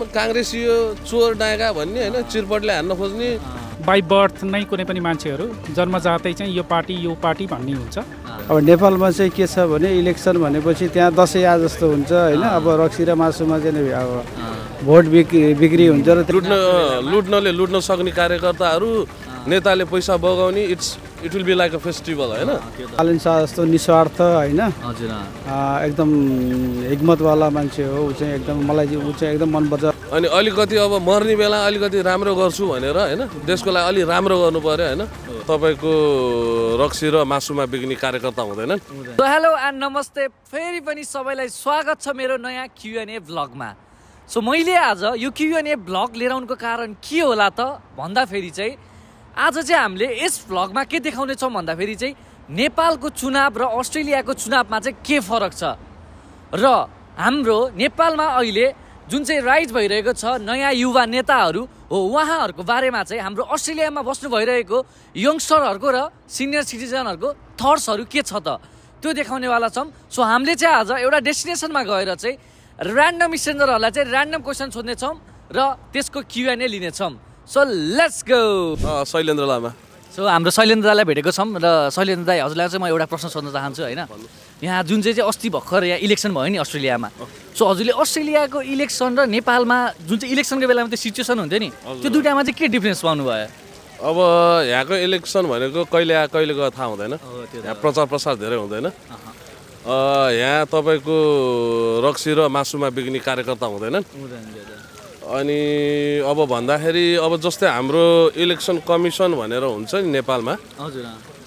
काङ्ग्रेसी यो चोर डाँगा भन्ने होइन, चिरपटले हान्न खोज्ने। बाई बर्थ नै कुनै पनि मान्छेहरू जन्मजातै चाहिँ यो पार्टी भन्ने हुन्छ। अब नेपालमा चाहिँ के छ भने इलेक्सन भनेपछि त्यहाँ दसैँ आ जस्तो हुन्छ होइन। अब रक्सी र मासुमा चाहिँ अब भोट बिक्री हुन्छ र लुट्न सक्ने कार्यकर्ताहरू, नेताले पैसा बगाउने, it will be like a festival होइन। बालन शाह जस्तो निस्वार्थ होइन, एकदम हिक्मतवाला मान्छे हो ऊ चाहिँ, एकदम मलाई ऊ चाहिँ एकदम मनपर्छ। अनि अलिकति अब मर्ने बेला अलिकति राम्रो गर्छु भनेर होइन, देशको लागि अलि राम्रो गर्नु पर्यो होइन। तपाईँको रक्सी र मासुमा बिक्ने कार्यकर्ता हुँदैनन्। हेलो एन्ड नमस्ते, फेरि पनि सबैलाई स्वागत छ मेरो नयाँ Q&A भ्लगमा। सो मैले आज यो Q&A भ्लग लिएर आउनुको कारण के होला त भन्दाखेरि चाहिँ आज चाहिँ हामीले यस भ्लगमा के देखाउनेछौँ भन्दाखेरि चाहिँ नेपालको चुनाव र अस्ट्रेलियाको चुनावमा चाहिँ के फरक छ र हाम्रो नेपालमा अहिले जुन चाहिँ राइज भइरहेको छ नयाँ युवा नेताहरू हो उहाँहरूको बारेमा चाहिँ हाम्रो अस्ट्रेलियामा बस्नु भइरहेको यङ्स्टरहरूको र सिनियर सिटिजनहरूको थट्सहरू के छ त त्यो देखाउनेवाला छौँ। सो हामीले चाहिँ आज एउटा डेस्टिनेसनमा गएर चाहिँ ऱ्यान्डम स्ट्रेन्जरहरूलाई चाहिँ ऱ्यान्डम क्वेसन सोध्नेछौँ र त्यसको Q&A लिनेछौँ। So let's go. Shailendra Lama. So हाम्रो शैलेन्द्र दाईलाई भेटेको छौँ र शैलेन्द्र दाई हजुरलाई चाहिँ म एउटा प्रश्न सोध्न चाहन्छु होइन। यहाँ जुन चाहिँ अस्ति भर्खर यहाँ इलेक्सन भयो नि अस्ट्रेलियामा, सो हजुरले अस्ट्रेलियाको इलेक्सन र नेपालमा जुन चाहिँ इलेक्सनको बेलामा त्यो सिचुएसन हुन्थ्यो नि, त्यो दुइटामा चाहिँ के डिफ्रेन्स पाउनु भयो? अब यहाँको इलेक्सन भनेको कहिले आयो कहिले गयो थाहा हुँदैन, यहाँ प्रचार प्रसार धेरै हुँदैन। यहाँ तपाईँको रक्सी र मासुमा बिक्ने कार्यकर्ता हुँदैनन्। अनि अब भन्दाखेरि अब जस्तै हाम्रो इलेक्सन कमिसन भनेर हुन्छ नि नेपालमा,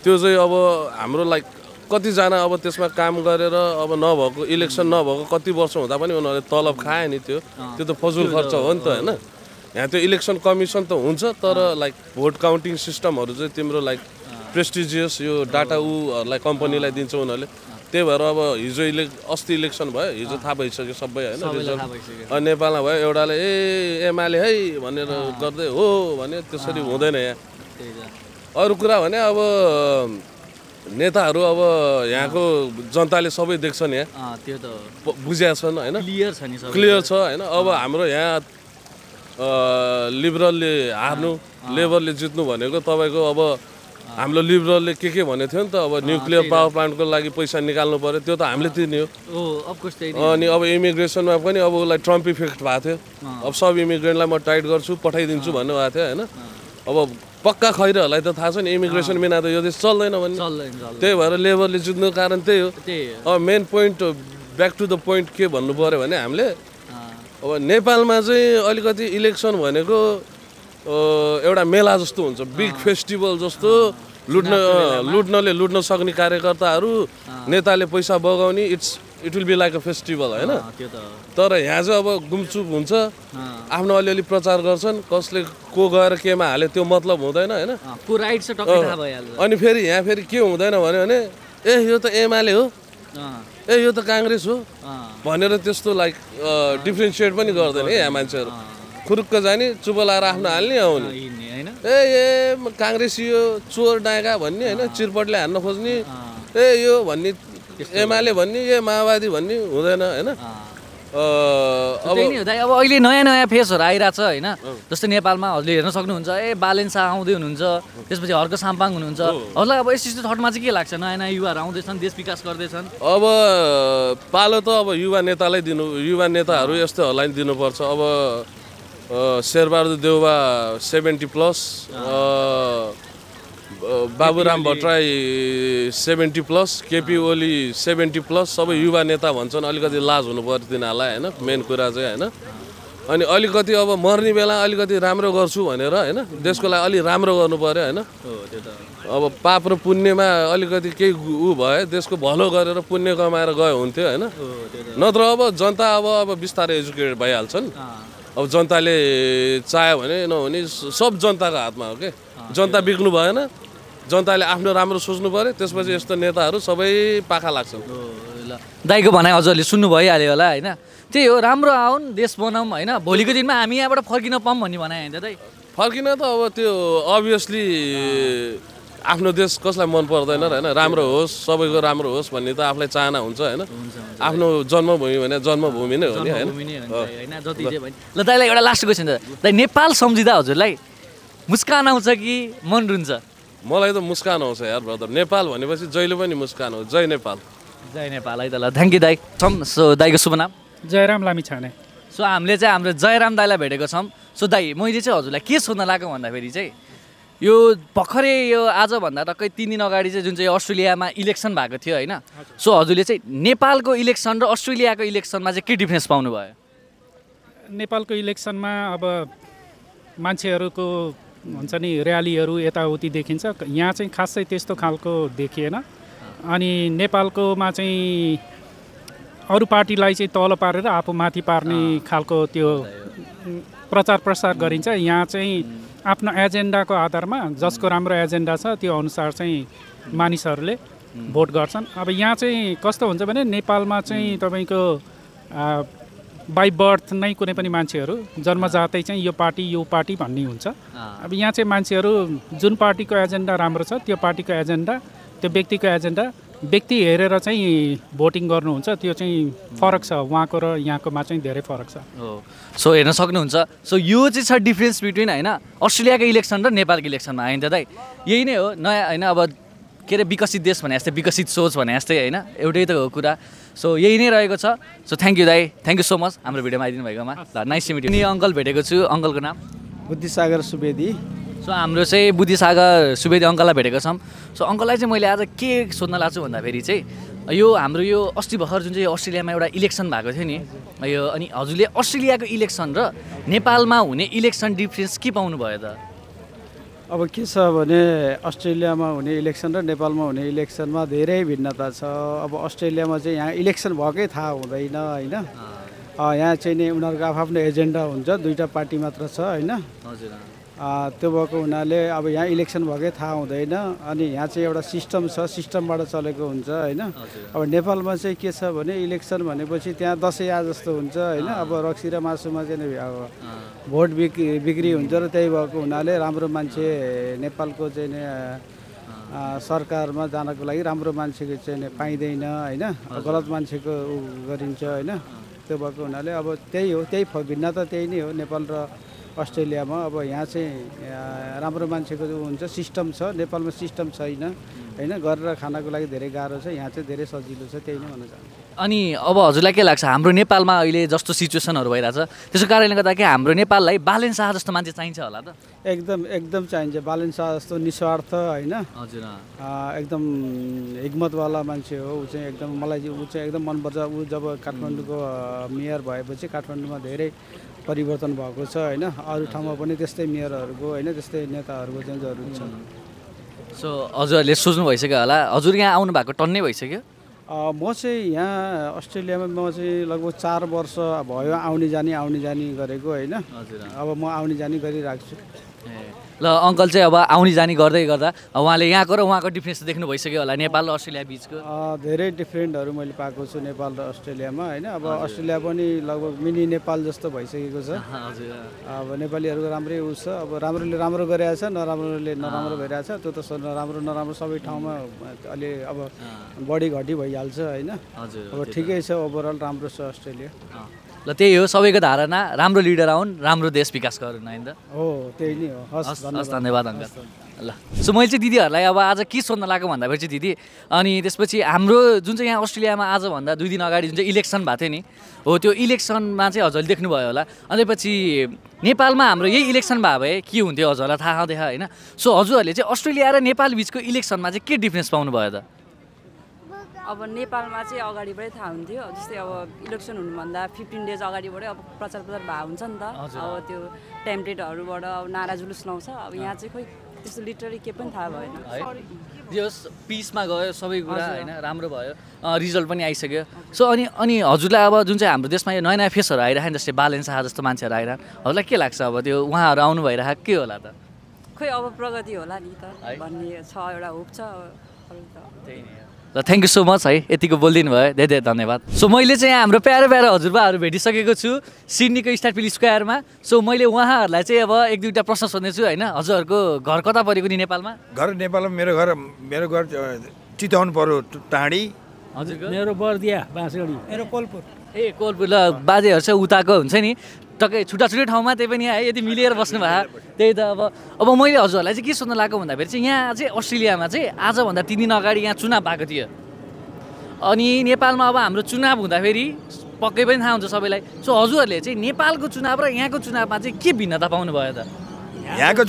त्यो चाहिँ अब हाम्रो लाइक कतिजना अब त्यसमा काम गरेर अब नभएको इलेक्सन नभएको कति वर्ष हुँदा पनि उनीहरूले तलब खाए नि, त्यो त फजुल खर्च हो नि त होइन। यहाँ त्यो इलेक्सन कमिसन त हुन्छ तर लाइक भोट काउन्टिङ सिस्टमहरू चाहिँ तिम्रो लाइक प्रेस्टिजियस यो डाटा उहरूलाई कम्पनीलाई दिन्छ उनीहरूले। त्यही भएर अब हिजो अस्ति इलेक्सन भयो, हिजो थाहा भइसक्यो सबै होइन रिजल्ट। अनि नेपालमा भयो एउटाले एमाले है भनेर गर्दै हो भने त्यसरी हुँदैन यहाँ। अरू कुरा भने अब नेताहरू अब यहाँको जनताले सबै देख्छन्, यहाँ त्यो त बुझेका छन् होइन, क्लियर छ होइन। अब हाम्रो यहाँ लिबरलले हार्नु लेबरले जित्नु भनेको तपाईँको अब हाम्रो लिबरलले के भनेको थियो नि त, अब न्युक्लियर पावर प्लान्टको लागि पैसा निकाल्नु पर्यो, त्यो त हामीले तिर्ने हो। अनि अब इमिग्रेसनमा पनि अब उसलाई ट्रम्प इफेक्ट भएको थियो, अब सब इमिग्रेन्टलाई म टाइट गर्छु पठाइदिन्छु भन्नुभएको थियो होइन। अब पक्का खैरहरूलाई त थाहा छ नि इमिग्रेसन बिना त यो देश चल्दैन भन्ने, त्यही भएर लेबरले जित्नुको कारण त्यही हो। अब main point back to the point के भन्नु पऱ्यो भने हामीले अब नेपालमा चाहिँ अलिकति इलेक्सन भनेको एउटा मेला जस्तो हुन्छ, बिग फेस्टिभल जस्तो। लुट्न सक्ने कार्यकर्ताहरू, नेताले पैसा बगाउने, it will be like a festival होइन। तर यहाँ चाहिँ अब गुमचुप हुन्छ, आफ्नो अलिअलि प्रचार गर्छन्, कसले को गएर केमा हाल्यो त्यो मतलब हुँदैन होइन। अनि फेरि यहाँ फेरि के हुँदैन भने यो त एमाले हो, यो त काङ्ग्रेस हो भनेर त्यस्तो लाइक डिफ्रेन्सिएट पनि गर्दैन है यहाँ मान्छेहरू। खुरुक्क जाने चुप लाएर आफ्नो हाल्ने आउने, काङ्ग्रेसी यो चोर डाँगा भन्ने होइन, चिरपटले हान्न खोज्ने, यो भन्ने एमाले भन्ने, माओवादी भन्ने हुँदैन होइन। अब अहिले नयाँ नयाँ फेसहरू आइरहेछ होइन। जस्तै नेपालमा हजुरले हेर्न सक्नुहुन्छ बालेन शाह आउँदै हुनुहुन्छ, त्यसपछि हर्क साम्पाङ हुनुहुन्छ। हजुरलाई अब यस्तो थटमा चाहिँ के लाग्छ? नयाँ नयाँ युवाहरू आउँदैछन्, देश विकास गर्दैछन्। अब पालो त अब युवा नेताहरू यस्तोहरूलाई दिनुपर्छ। अब शेरबहादुर देउवा 70+, बाबुराम भट्टराई 70+, केपी ओली 70+, सबै युवा नेता भन्छन्। अलिकति लाज हुनु पर्यो तिनीहरूलाई होइन, मेन कुरा चाहिँ होइन। अनि अलिकति अब मर्ने बेला अलिकति राम्रो गर्छु भनेर होइन, देशको लागि अलि राम्रो गर्नु पर्यो होइन। अब पाप र पुण्यमा अलिकति केही भयो, देशको भलो गरेर पुण्य कमाएर गयो हुन्थ्यो होइन। नत्र अब जनता अब बिस्तारै एजुकेटेड भइहाल्छन्। अब जनताले चाह्यो भने नहुने सब जनताको हातमा हो के, जनता बिग्नु भएन, जनताले आफ्नो राम्रो सोच्नु पर्यो, त्यसपछि यस्तो नेताहरू सबै पाखा लाग्छन्। दाइको भनाइ हजुरले सुन्नु भइहाल्यो होला होइन। त्यही हो, राम्रो आउन्, देश बनाऊँ होइन, भोलिको दिनमा हामी यहाँबाट फर्किन पाऊँ भन्ने भनाइ होइन दाइ? फर्किन त अब त्यो अभियसली आफ्नो देश कसलाई मन पर्दैन र हैन राम्रो होस् सबैको राम्रो होस् भन्ने त आफूलाई चाहना हुन्छ हैन आफ्नो जन्मभूमि भने जन्मभूमि नै हो नि हैन जति जे भनि ल दाइलाई एउटा लास्ट क्वेशन छ दाइ नेपाल सम्झिँदा हजुरलाई मुस्कान आउँछ कि मन रुन्छ मलाई त मुस्कान आउँछ यार ब्रदर नेपाल भनेपछि जहिले पनि मुस्कान हो जय नेपाल है त ल थ्याङ्क यू दाइ सो दाइको शुभ नाम जयराम लामिछाने सो हामीले चाहिँ हाम्रो जयराम दाइलाई भेटेको छौँ सो दाइ मैले चाहिँ हजुरलाई के सोध्न लाग्यो भन्दाखेरि चाहिँ यो भर्खरै यो आजभन्दा टक्कै 3 दिन अगाडि चाहिँ जुन चाहिँ अस्ट्रेलियामा इलेक्सन भएको थियो होइन सो हजुरले चाहिँ नेपालको इलेक्सन र अस्ट्रेलियाको इलेक्सनमा चाहिँ के डिफ्रेन्स पाउनु भयो नेपालको इलेक्सनमा अब मान्छेहरूको हुन्छ नि र्यालीहरू यताउति देखिन्छ यहाँ चाहिँ खासै त्यस्तो खालको देखिएन अनि नेपालकोमा चाहिँ अरू पार्टीलाई चाहिँ तल पारेर आफू माथि पार्ने खालको त्यो प्रचार प्रसार गरिन्छ यहाँ चाहिँ आफ्नो एजेन्डाको आधारमा जसको राम्रो एजेन्डा छ त्यो अनुसार चाहिँ मानिसहरूले भोट गर्छन् अब यहाँ चाहिँ कस्तो हुन्छ भने नेपालमा चाहिँ तपाईँको बाई बर्थ नै कुनै पनि मान्छेहरू जन्मजातै चाहिँ यो पार्टी भन्ने हुन्छ अब यहाँ चाहिँ मान्छेहरू जुन पार्टीको एजेन्डा राम्रो छ त्यो पार्टीको एजेन्डा त्यो व्यक्तिको एजेन्डा व्यक्ति हेरेर चाहिँ भोटिङ गर्नुहुन्छ त्यो चाहिँ फरक छ उहाँको र यहाँकोमा चाहिँ धेरै फरक छ सो हेर्न सक्नुहुन्छ सो यो चाहिँ छ डिफ्रेन्स बिट्विन होइन अस्ट्रेलियाको इलेक्सन र नेपालको इलेक्सनमा होइन दाइ यही नै हो नयाँ होइन अब के अरे विकसित देश भने जस्तै विकसित सोच भने जस्तै होइन एउटै त हो कुरा सो यही नै रहेको छ सो थ्याङ्क यू दाइ थ्याङ्क यू सो मच हाम्रो भिडियोमा आइदिनु भएकोमा ल nice to meet you uncle भेटेको छु अङ्कलको नाम बुद्धिसागर सुवेदी सो हाम्रो चाहिँ बुद्धिसागर सुवेदी अङ्कललाई भेटेको छौँ सो अङ्कललाई चाहिँ मैले आज के सोध्न लाग्छु भन्दाखेरि चाहिँ यो हाम्रो यो अस्ति भर्खर जुन चाहिँ अस्ट्रेलियामा एउटा इलेक्सन भएको थियो नि यो अनि हजुरले अस्ट्रेलियाको इलेक्सन र नेपालमा हुने इलेक्सन डिफ्रेन्स के पाउनु भयो त अब के छ भने अस्ट्रेलियामा हुने इलेक्सन र नेपालमा हुने इलेक्सनमा धेरै भिन्नता छ अब अस्ट्रेलियामा चाहिँ यहाँ इलेक्सन भएकै थाहा हुँदैन होइन यहाँ चाहिँ नि उनीहरूको आफ्नो एजेन्डा हुन्छ दुईवटा पार्टी मात्र छ होइन हजुर त्यो भएको हुनाले अब यहाँ इलेक्सन भएकै थाहा हुँदैन अनि यहाँ चाहिँ एउटा सिस्टम छ सिस्टमबाट चलेको हुन्छ होइन अब नेपालमा चाहिँ के छ भने इलेक्सन भनेपछि त्यहाँ दसैँ आ जस्तो हुन्छ होइन अब रक्सी र मासुमा चाहिँ अब भोट बिक्री हुन्छ र त्यही भएको हुनाले राम्रो मान्छे नेपालको चाहिँ सरकारमा जानको लागि राम्रो मान्छेको चाहिँ पाइँदैन होइन गलत मान्छेको गरिन्छ होइन त्यो भएको हुनाले अब त्यही हो त्यही भिन्नता त्यही नै हो नेपाल र अस्ट्रेलियामा अब यहाँ चाहिँ राम्रो मान्छेको हुन्छ सिस्टम छ नेपालमा सिस्टम छैन होइन गरेर खानको लागि धेरै गाह्रो छ यहाँ चाहिँ धेरै सजिलो छ त्यही नै भन्न चाहन्छु अनि अब हजुरलाई के लाग्छ हाम्रो नेपालमा अहिले जस्तो सिचुएसनहरू भइरहेछ त्यसको कारणले गर्दा के हाम्रो नेपाललाई बालेन शाह जस्तो मान्छे चाहिन्छ होला त एकदम चाहिन्छ बालेन शाह जस्तो निस्वार्थ होइन हजुर एकदम हिक्मतवाला मान्छे हो ऊ चाहिँ एकदम मलाई ऊ चाहिँ एकदम मनपर्छ ऊ जब काठमाडौँको मेयर भएपछि काठमाडौँमा धेरै परिवर्तन भएको छ होइन अरू ठाउँमा पनि त्यस्तै मेयरहरूको होइन त्यस्तै नेताहरूको चाहिँ जरुरी छ सो हजुरहरूले सोच्नु भइसक्यो होला हजुर यहाँ आउनु भएको टन्नै भइसक्यो म चाहिँ यहाँ अस्ट्रेलियामा म चाहिँ लगभग 4 वर्ष भयो आउने जाने गरेको होइन अब म आउने जाने गरिरहेको छु ल अङ्कल चाहिँ अब आउने जाने गर्दै गर्दा उहाँले यहाँको र उहाँको डिफ्रेन्स देख्नु भइसक्यो होला नेपाल र अस्ट्रेलिया बिचको धेरै डिफ्रेन्टहरू मैले पाएको छु नेपाल र अस्ट्रेलियामा होइन अब अस्ट्रेलिया पनि लगभग मिनी नेपाल जस्तो भइसकेको छ अब नेपालीहरूको राम्रै उस छ अब राम्रोले राम्रो गरिरहेछ नराम्रोले नराम्रो भइरहेछ त्यो त नराम्रो सबै ठाउँमा अलि अब बढी घटी भइहाल्छ होइन अब ठिकै छ ओभरअल राम्रो छ अस्ट्रेलिया ल त्यही हो सबैको धारणा राम्रो लिडर आउन् राम्रो देश विकास गरून् होइन त हो त्यही नै हो हस् धन्यवाद अङ्कल ल सो मैले चाहिँ दिदीहरूलाई अब आज के सोध्न लाग्यो भन्दाखेरि चाहिँ दिदी अनि त्यसपछि हाम्रो जुन चाहिँ यहाँ अस्ट्रेलियामा आजभन्दा 2 दिन अगाडि जुन चाहिँ इलेक्सन भएको थियो नि हो त्यो इलेक्सनमा चाहिँ हजुरले देख्नुभयो होला अनि पछि नेपालमा हाम्रो यही इलेक्सन भयो भए के हुन्थ्यो हजुरलाई थाहा देखा होइन सो हजुरहरूले चाहिँ अस्ट्रेलिया र नेपाल बिचको इलेक्सनमा चाहिँ के डिफ्रेन्स पाउनु भयो त अब नेपालमा चाहिँ अगाडिबाटै थाहा हुन्थ्यो जस्तै अब इलेक्सन हुनुभन्दा 15 डेज अगाडिबाटै अब प्रचार भएको हुन्छ नि त अब त्यो टेम्पलेटहरूबाट अब नारा जुलुस लाउँछ अब यहाँ चाहिँ खोइ त्यस्तो लिटरली के पनि थाहा भएन पिसमा गयो सबै कुरा होइन राम्रो भयो रिजल्ट पनि आइसक्यो सो अनि हजुरलाई अब जुन चाहिँ हाम्रो देशमा यो नयाँ नयाँ फेसहरू आइरहेको जस्तै बालेन शाह जस्तो मान्छेहरू आइरहेको हजुरलाई के लाग्छ अब त्यो उहाँहरू आउनु भइरहेको के होला त खोइ अब प्रगति होला नि त भन्ने छ एउटा होप छ त्यही नै ल थ्याङ्क यू सो मच है यतिको बोलिदिनु भयो धेरै धेरै धन्यवाद सो मैले चाहिँ हाम्रो प्यारो प्यारो हजुरबाहरू भेटिसकेको छु सिडनीको स्टार पिली स्क्वायरमा सो मैले उहाँहरूलाई चाहिँ अब एक दुईवटा प्रश्न सोध्नेछु होइन हजुरहरूको घर कता परेको नि नेपालमा घर नेपालमा मेरो घर चितवन पर्यो टाढी हजुरको मेरो बर्दिया बाँसगढी मेरो कोलपुर ए कोलपुर ल बाजेहरू चाहिँ उताको हुन्छ नि टक्कै छुट्टा छुट्टै ठाउँमा त्यही पनि है यदि मिलेर बस्नु भयो त्यही त अब मैले हजुरहरूलाई चाहिँ के सोध्न लागेको भन्दाखेरि चाहिँ यहाँ चाहिँ अस्ट्रेलियामा चाहिँ आजभन्दा 3 दिन अगाडि यहाँ चुनाव भएको थियो अनि नेपालमा अब हाम्रो चुनाव हुँदाखेरि पक्कै पनि थाहा हुन्छ सबैलाई सो हजुरहरूले चाहिँ नेपालको चुनाव र यहाँको चुनावमा चाहिँ के भिन्नता पाउनु भयो त यहाँको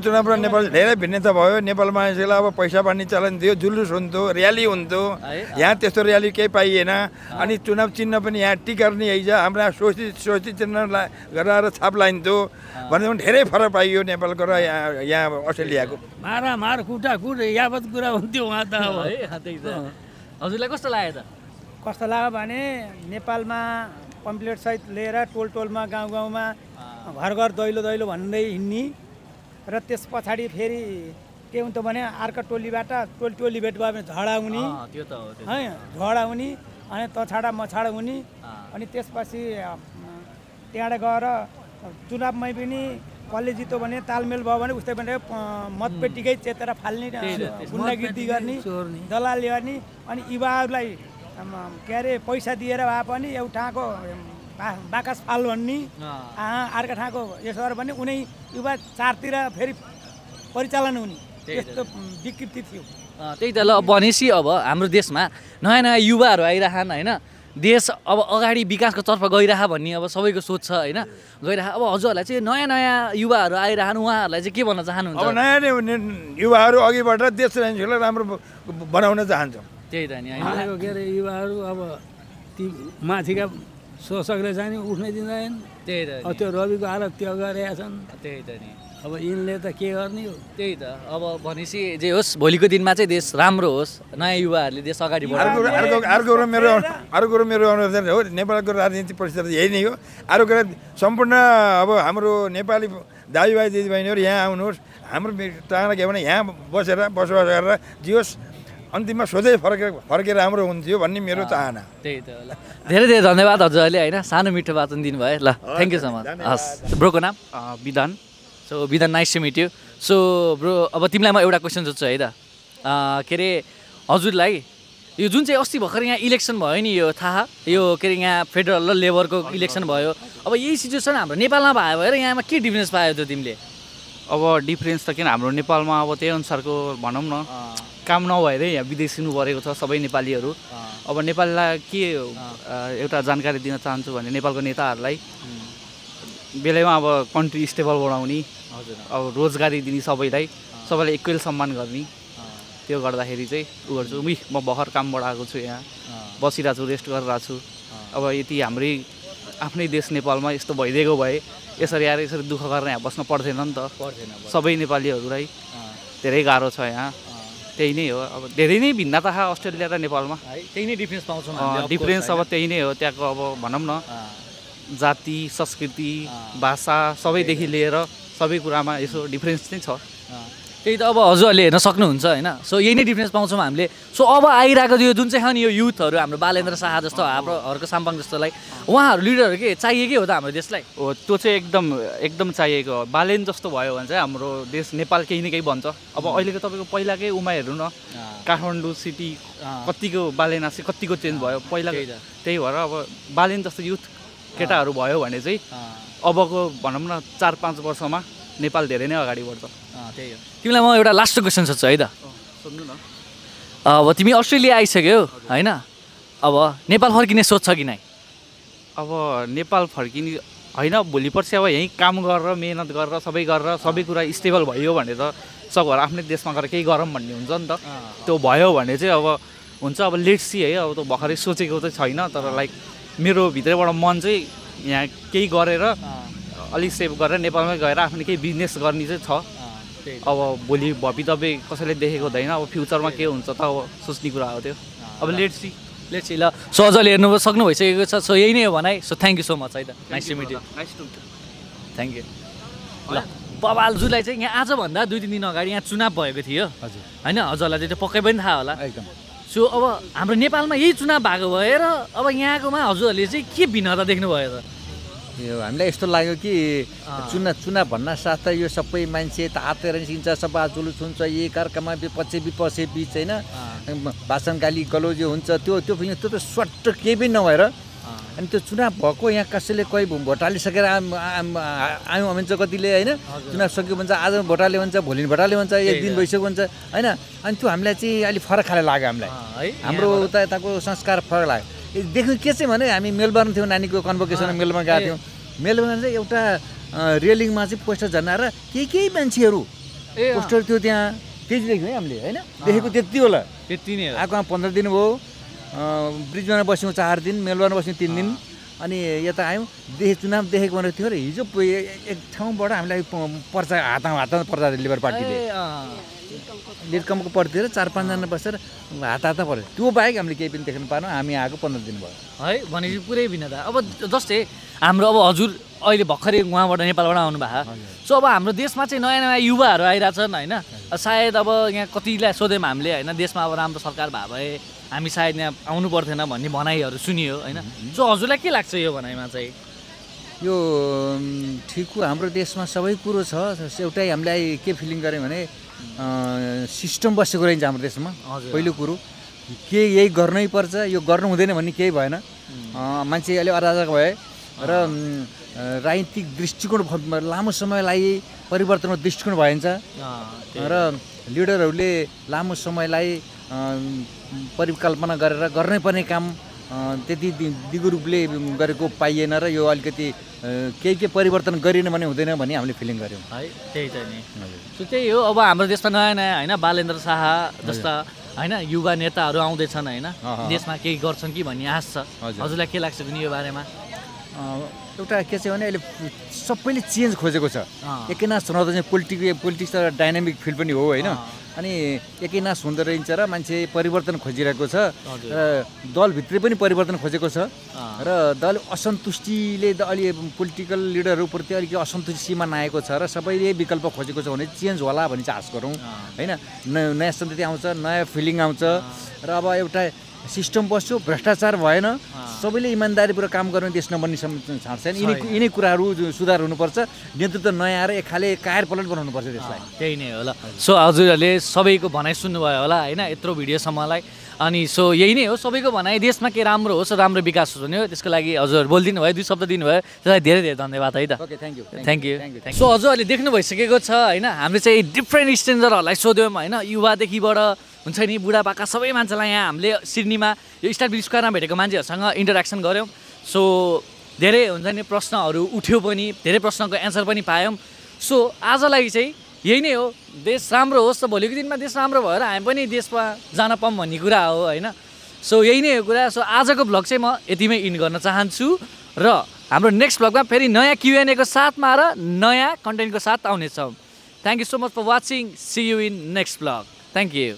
चुनाव र नेपाल धेरै भिन्नता भयो नेपाल मान्छेलाई अब पैसा पानी चलन थियो जुलुस हुन्थ्यो र्याली हुन्थ्यो यहाँ त्यस्तो र्याली केही पाइएन अनि चुनाव चिन्ह पनि यहाँ टिकर नि आइज हाम्रो सोची चिन्ह गराएर छाप लाइन्थ्यो भन्दा पनि धेरै फरक पाइयो नेपालको र यहाँ अस्ट्रेलियाको मार कुटा कुट यावत कुरा हुन्थ्यो उहाँ त हजुरलाई कस्तो लाग्यो त कस्तो लाग्यो भने नेपालमा पम्पलेट सहित लिएर टोलमा गाउँमा घर दैलो भन्दै हिँड्ने र त्यस पछाडि फेरि के हुन्थ्यो भने अर्को टोलीबाट टोली भेट भयो भने झगडा हुने है झगडा हुने अनि तछाडा मछाडा हुने अनि त्यसपछि त्यहाँबाट गएर चुनावमै पनि कसले जित्यो भने तालमेल भयो भने उस्तै पनि मतपेटीकै चेतेर फाल्ने गुन्डागिर्दी गर्ने दलाल गर्ने अनि युवाहरूलाई के अरे पैसा दिएर भए पनि एउटाको बाकस फाल भन्ने अर्को ठाउँको यसो गरेर पनि उनी युवा चारतिर फेरि परिचालन हुने त्यस्तो विकृति थियो त्यही त ल भनेपछि अब हाम्रो देशमा नयाँ नयाँ युवाहरू आइरहन् होइन देश अब अगाडि विकासको तर्फ गइरह भन्ने अब सबैको सोच छ होइन गइरह अब हजुरहरूलाई चाहिँ नयाँ नयाँ युवाहरू आइरहन् उहाँहरूलाई चाहिँ के भन्न चाहनुहुन्छ अब नयाँ युवाहरू अघि बढेर देश राम्रो बनाउन चाहन्छौँ त्यही त नि होइन के अरे युवाहरू अब ती माथिका शोषकले चाहिँ उठ्नै दिँदैन त्यही त त्यो रविको हालत त्यो गरेका छन् त्यही त नि अब यिनले त के गर्ने हो त्यही त अब भनेपछि जे होस् भोलिको दिनमा चाहिँ देश राम्रो होस् नयाँ युवाहरूले देश अगाडि बढाओस् अर्को कुरो मेरो अनुसार हो नेपालको राजनीतिक परिस्थिति यही नै हो अर्को कुरा सम्पूर्ण अब हाम्रो नेपाली दाजुभाइ दिदीबहिनीहरू यहाँ आउनुहोस् हाम्रो चाहना के भने यहाँ बसेर बसोबास गरेर जियोस् अन्तिममा सोझै फर्केर राम्रो हुन्थ्यो भन्ने मेरो चाहना त्यही त ल धेरै धेरै धन्यवाद हजुरहरूले होइन सानो मिठो वाचन दिनुभयो ल थ्याङ्क यू सो मच हस् ब्रोको नाम Bidhan so Bidhan nice to meet you so bro अब तिमीलाई म एउटा क्वेसन सोध्छु है त के अरे हजुरलाई यो जुन चाहिँ अस्ति भर्खर यहाँ इलेक्सन भयो नि यो थाहा यो के अरे यहाँ फेडरल र लेबरको इलेक्सन भयो अब यही सिचुएसन हाम्रो नेपालमा भयो भएर यहाँमा के डिफ्रेन्स पायो त तिमीले अब डिफ्रेन्स त किन हाम्रो नेपालमा अब त्यही अनुसारको भनौँ न काम नभएरै यहाँ विदेशिनु परेको छ सबै नेपालीहरू अब नेपाललाई के एउटा जानकारी दिन चाहन्छु भने नेपालको नेताहरूलाई बेलैमा अब कन्ट्री स्टेबल बनाउने अब रोजगारी दिने सबैलाई इक्वल सम्मान गर्ने त्यो गर्दाखेरि चाहिँ उ गर्छु म भर्खर कामबाट आएको छु यहाँ बसिरहेको छु रेस्ट गरिरहेको छु अब यति हाम्रै आफ्नै देश नेपालमा यस्तो भइदिएको भए यसरी दुःख गरेर यहाँ बस्न पर्दैन नि त सबै नेपालीहरूलाई धेरै गाह्रो छ यहाँ त्यही नै हो अब धेरै नै भिन्नता छ अस्ट्रेलिया र नेपालमा त्यही नै डिफ्रेन्स पाउँछौँ डिफ्रेन्स अब त्यही नै हो त्यहाँको अब भनौँ न जाति संस्कृति भाषा सबैदेखि लिएर सबै कुरामा यसो डिफ्रेन्स नै छ त्यही त अब हजुरहरूले हेर्न सक्नुहुन्छ होइन सो यही नै डिफ्रेन्स पाउँछौँ हामीले सो अब आइरहेको यो जुन चाहिँ छ नि यो युथहरू हाम्रो बालेन्द्र शाह जस्तो हाम्रो हर्क साम्पाङ जस्तोलाई उहाँहरू लिडरहरू के चाहिएकै हो त हाम्रो देशलाई हो त्यो चाहिँ एकदम चाहिएको हो बालेन जस्तो भयो भने चाहिँ हाम्रो देश नेपाल केही न केही भन्छ अब अहिलेको तपाईँको पहिलाकै उमा हेर्नु न काठमाडौँ सिटी कतिको बालेनासी कतिको चेन्ज भयो पहिला त्यही भएर अब बालेन जस्तो युथ केटाहरू भयो भने चाहिँ अबको भनौँ न 4-5 वर्षमा नेपाल धेरै नै अगाडि बढ्छ त्यही हो तिमीलाई म एउटा लास्ट क्वेसन सोध्छु है त सोध्नु न अब तिमी अस्ट्रेलिया आइसक्यौ होइन अब नेपाल फर्किने सोच छ कि नै अब नेपाल फर्किने होइन भोलि पर्सि अब यहीँ काम गरेर मेहनत गरेर सबै कुरा स्टेबल भयो भने त सबभर आफ्नै देशमा गएर केही गरौँ भन्ने हुन्छ नि त त्यो भयो भने चाहिँ अब हुन्छ अब लेट्स सी है अब त भर्खरै सोचेको चाहिँ छैन तर लाइक मेरो भित्रबाट मन चाहिँ यहाँ केही गरेर अलिक सेभ गरेर नेपालमै गएर आफ्नो केही बिजनेस गर्ने चाहिँ छ अब भोलि भवितव्य कसैले देखेको हुँदैन अब फ्युचरमा के हुन्छ त अब सोच्ने कुरा हो त्यो अब लेट्स सी ल सो हजुरले हेर्नु सक्नु भइसकेको छ सो यही नै हो भनाइ so thank you so much है त nice to meet you thank you ल बबालजुलाई चाहिँ यहाँ आजभन्दा 2-3 दिन अगाडि यहाँ चुनाव भएको थियो हजुर होइन हजुरलाई चाहिँ पक्कै पनि थाहा होला एकदम सो अब हाम्रो नेपालमा यही चुनाव भएको भएर अब यहाँकोमा हजुरहरूले चाहिँ के भिन्नता देख्नुभयो त? यो हामीलाई यस्तो लाग्यो कि चुनाव भन्न साथ यो सबै मान्छे तातेर निस्किन्छ, सभा जुलुस हुन्छ, एक अर्कामा विपक्ष बिच होइन, भाषण गाली गलौज हुन्छ, त्यो त स्वाट केही पनि नभएर अनि त्यो चुनाव भएको यहाँ कसैले कोही भोट हालिसकेर आयौँ भन्छ, कतिले होइन चुनाव सक्यो भन्छ, आज भोट हाल्यो भन्छ, भोलि भोट हाल्यो भन्छ, एक दिन भइसक्यो भन्छ होइन। अनि त्यो हामीलाई चाहिँ अलिक फरक खाले लाग्यो हामीलाई, हाम्रो उता यताको संस्कार फरक लाग्यो। देख्नु के चाहिँ भने हामी मेलबर्न थियौँ, नानीको कन्भोकेसनमा मेलबर्न गएको थियौँ। मेलबर्न चाहिँ एउटा रेलिङमा चाहिँ पोस्टर झन्डाएर केही मान्छेहरू पोस्टर थियो त्यहाँ, त्यति देख्यौँ है हामीले होइन, देखेको त्यति होला। त्यति नै आएको 15 दिन भयो, ब्रिजमा बस्यौँ 4 दिन, मेलबर्न बस्यौँ 3 दिन, अनि यता आयौँ चुनाव देखेको भनेर थियो र हिजो एक ठाउँबाट हामीलाई पर्चा हातमा पर्चा लेबर पार्टीले लिडकमको पर्तिर 4-5 जना बसेर हात पऱ्यो। त्यो बाहेक हामीले केही पनि देख्न पाएनौँ। हामी आएको 15 दिन भयो है भनेपछि पुरै भिन्नता। अब जस्तै हाम्रो अब हजुर अहिले भर्खरै उहाँबाट नेपालबाट आउनुभएको, सो अब हाम्रो देशमा चाहिँ नयाँ नयाँ युवाहरू आइरहेछन् होइन। सायद अब यहाँ कतिलाई सोध्यौँ हामीले होइन, देशमा अब राम्रो सरकार भए भए हामी सायद यहाँ आउनु पर्थेन भन्ने भनाइहरू सुनियो होइन। सो हजुरलाई के लाग्छ यो भनाइमा चाहिँ? यो ठिक हो, हाम्रो देशमा सबै कुरो छ। एउटै हामीलाई के फिलिङ गऱ्यौँ भने सिस्टम बसेको रहेछ हाम्रो देशमा। पहिलो कुरो के यही गर्नै पर्छ, यो गर्नु हुँदैन भन्ने केही भएन। मान्छे अलि अराजक भए र राजनीतिक दृष्टिकोण लामो समयलाई परिवर्तनको दृष्टिकोण भइन्छ र लिडरहरूले लामो समयलाई परिकल्पना गरेर गर्नै पर्ने काम त्यति दिगो रूपले गरेको पाइएन र यो अलिकति केही परिवर्तन गरिएन भने हुँदैन भन्ने हामीले फिलिङ गऱ्यौँ है। त्यही त नि, सो त्यही हो। अब हाम्रो देशमा नयाँ नयाँ होइन बालेन्द्र शाह जस्ता होइन युवा नेताहरू आउँदैछन् होइन, देशमा केही गर्छन् कि भन्ने आश छ। हजुरलाई के लाग्छ पनि यो बारेमा? एउटा के छ भने अहिले सबैले चेन्ज खोजेको छ। एकैनास हुँदा चाहिँ पोलिटिक्स त डाइनामिक फिल्ड पनि हो होइन, अनि एकैनास हुँदो रहेछ र मान्छे परिवर्तन खोजिरहेको छ र दलभित्रै पनि परिवर्तन खोजेको छ र दल असन्तुष्टिले अलि पोलिटिकल लिडरहरूप्रति अलिकति असन्तुष्टि सीमा नआएको छ र सबैले विकल्प खोजेको छ भने चेन्ज होला भन्ने चाहिँ आश गरौँ होइन। नयाँ सन्तति आउँछ, नयाँ फिलिङ आउँछ र अब एउटा सिस्टम बस्यो, भ्रष्टाचार भएन, सबैले इमान्दारीपूर्वक काम गर्ने देश नबन्ने छाड्छ। यिनै कुराहरू सुधार हुनुपर्छ। नेतृत्व नयाँ आएर एक खाले कायर पलट बनाउनुपर्छ देशलाई। त्यही नै होला। सो हजुरहरूले सबैको भनाइ सुन्नुभयो होला होइन यत्रो भिडियोसम्मलाई, अनि सो यही नै हो सबैको भनाइ, देशमा के राम्रो होस्, राम्रो विकास होस् भन्ने हो। त्यसको लागि हजुर बोलिदिनु भयो, 2 शब्द दिनुभयो, त्यसलाई धेरै धेरै धन्यवाद है त। Thank you. सो हजुरहरूले देख्नु भइसकेको छ होइन, हामीले चाहिँ डिफ्रेन्ट स्ट्रेन्जरहरूलाई सोध्यौँ होइन, युवादेखिबाट हुन्छ नि बुढापाका सबै मान्छेलाई यहाँ हामीले सिडनीमा यो स्टार ब्रिज स्क्वायरमा भेटेको मान्छेहरूसँग इन्टरेक्सन गऱ्यौँ। सो धेरै हुन्छ नि प्रश्नहरू उठ्यो पनि, धेरै प्रश्नको एन्सर पनि पायौँ। सो आजलाई चाहिँ यही नै हो, देश राम्रो होस् त भोलिको दिनमा देश राम्रो भएर हामी पनि देशमा जान पाऊँ भन्ने कुरा हो होइन। सो यही नै हो कुरा। सो आजको भ्लग चाहिँ म यतिमै इन्ड गर्न चाहन्छु र हाम्रो नेक्स्ट भ्लगमा फेरि नयाँ Q&A को साथमा र नयाँ कन्टेन्टको साथ आउनेछौँ। Thank you so much for watching. See you in next vlog. Thank you.